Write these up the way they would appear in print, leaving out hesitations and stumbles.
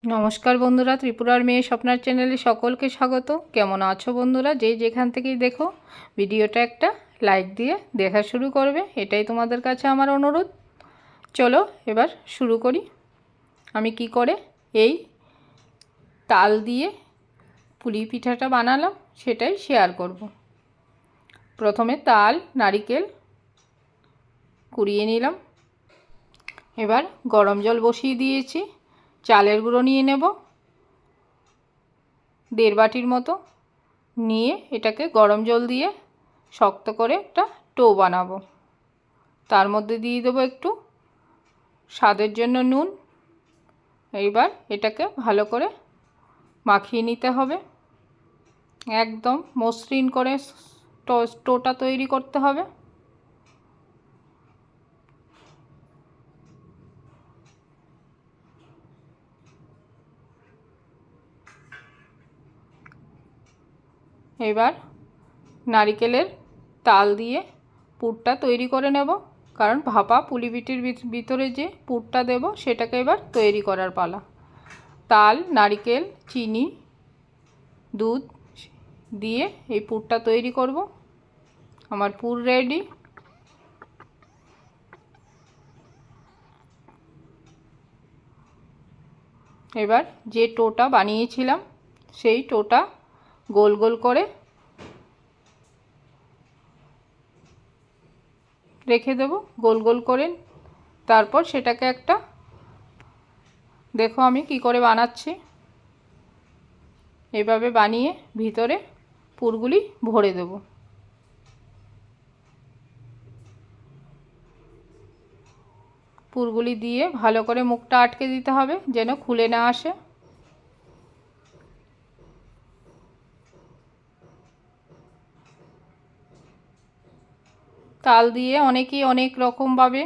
নমস্কার বন্ধুরা, ত্রিপুরার মেয়ে স্বপ্নার চ্যানেলে সকলকে স্বাগত। কেমন আছো বন্ধুরা? যে যেখান থেকেই দেখো ভিডিওটা একটা লাইক দিয়ে দেখা শুরু করবে, এটাই তোমাদের কাছে আমার অনুরোধ। চলো এবার শুরু করি। আমি কি করে এই তাল দিয়ে পুলি পিঠাটা বানালাম সেটাই শেয়ার করব। প্রথমে তাল নারিকেল কুড়িয়ে নিলাম। এবার গরম জল বসিয়ে দিয়েছি। চালের গুঁড়ো নিয়ে নেব 1.5 বাটির মতো। নিয়ে এটাকে গরম জল দিয়ে শক্ত করে একটা ডো বানাবো। তার মধ্যে দিয়ে দেবো একটু স্বাদের জন্য নুন। এইবার এটাকে ভালো করে মাখিয়ে নিতে হবে। একদম মসৃণ করে ডোটা তৈরি করতে হবে। এবার নারকেলের তাল দিয়ে পুরটা তৈরি করে নেব, কারণ ভাপা পুলি পিঠির ভিতরে যে পুরটা দেব সেটাকে এবার তৈরি করার পালা। তাল নারকেল চিনি দুধ দিয়ে এই পুরটা তৈরি করব। আমার পুর রেডি। এবার যে টোটা বানিয়েছিলাম সেই টোটা গোল গোল করে রেখে দেব, গোল গোল করে। তারপর সেটাকে একটা, দেখো আমি কি করে বানাচ্ছি, এভাবে বানিয়ে ভিতরে পুরগুলি ভরে দেব। পুরগুলি দিয়ে ভালো করে মুখটা আটকে দিতে হবে যেন খুলে না আসে। তাল দিয়ে অনেকেই অনেক রকমভাবে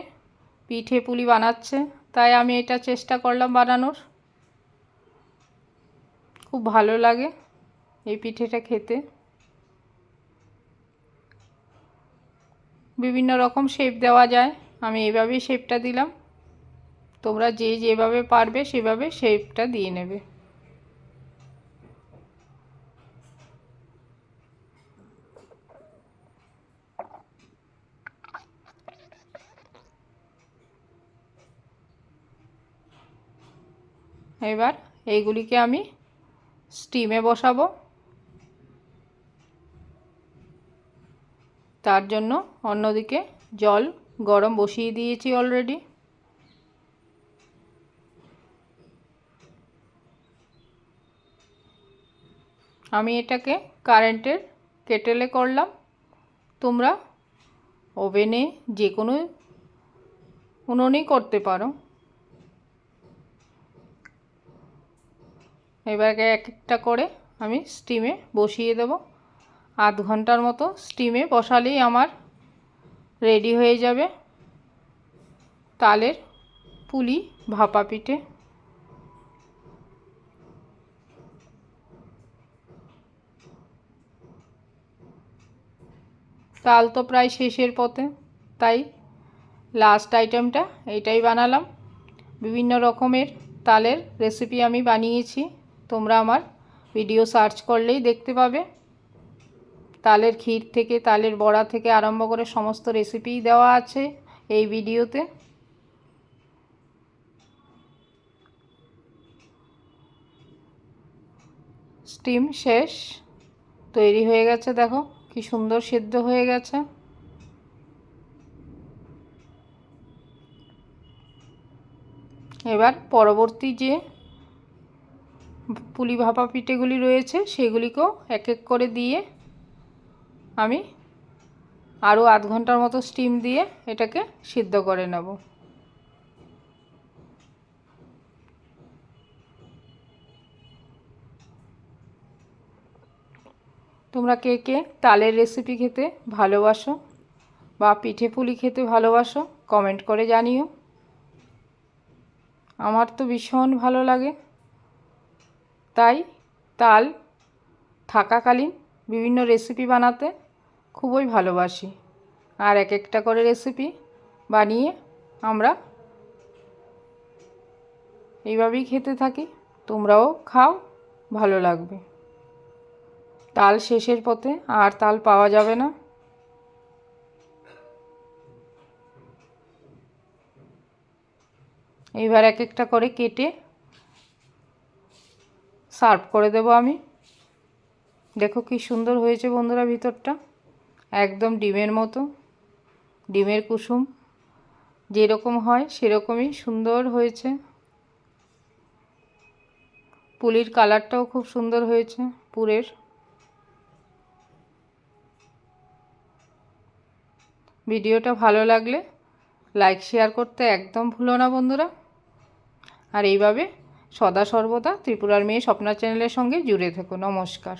পিঠে পুলি বানাচ্ছে, তাই আমি এটা চেষ্টা করলাম বানানোর। খুব ভালো লাগে এই পিঠেটা খেতে। বিভিন্ন রকম শেপ দেওয়া যায়, আমি এইভাবেই শেপটা দিলাম। তোমরা যে যেভাবে পারবে সেভাবে শেপটা দিয়ে নেবে। এবার এইগুলিকে আমি স্টিমে বসাবো। তার জন্য অন্যদিকে জল গরম বসিয়ে দিয়েছি অলরেডি। আমি এটাকে কারেন্টের কেটেলে করলাম, তোমরা ওভেনে যে কোনো উনুনেই করতে পারো। এবারে এক একটা করে আমি স্টিমে বসিয়ে দেব। আধ ঘন্টার মতো স্টিমে বসালেই আমার রেডি হয়ে যাবে তালের পুলি ভাপা পিঠে। তাল তো প্রায় শেষের পথে, তাই লাস্ট আইটেমটা এইটাই বানালাম। বিভিন্ন রকমের তালের রেসিপি আমি বানিয়েছি, তোমরা আমার ভিডিও সার্চ করলেই দেখতে পাবে। তালের ক্ষীর থেকে তালের বড়া থেকে আরম্ভ করে সমস্ত রেসিপিই দেওয়া আছে এই ভিডিওতে। স্টিম শেষ, তৈরি হয়ে গেছে, দেখো কি সুন্দর সেদ্ধ হয়ে গেছে। এবার পরবর্তী যে পুলি ভাপা পিঠেগুলি রয়েছে সেগুলিকেও এক এক করে দিয়ে আমি আরও আধ ঘন্টার মতো স্টিম দিয়ে এটাকে সিদ্ধ করে নেব। তোমরা কে কে তালের রেসিপি খেতে ভালোবাসো বা পিঠে পুলি খেতে ভালোবাসো কমেন্ট করে জানিও। আমার তো ভীষণ ভালো লাগে, তাই তাল থাকাকালীন বিভিন্ন রেসিপি বানাতে খুবই ভালোবাসি। আর এক একটা করে রেসিপি বানিয়ে আমরা এইভাবেই খেতে থাকি। তোমরাও খাও, ভালো লাগবে। তাল শেষের পথে, আর তাল পাওয়া যাবে না। এইবার এক একটা করে কেটে সার্ভ করে দেব আমি। দেখো কি সুন্দর হয়েছে বন্ধুরা, ভিতরটা একদম ডিমের মতো, ডিমের কুসুম যেরকম হয় সেরকমই সুন্দর হয়েছে। পুলির কালারটাও খুব সুন্দর হয়েছে পুরের। ভিডিওটা ভালো লাগলে লাইক শেয়ার করতে একদম ভুলো না বন্ধুরা। আর এইভাবে সদা সর্বদা ত্রিপুরার মেয়ে স্বপ্না চ্যানেলের সঙ্গে জুড়ে থেকো। নমস্কার।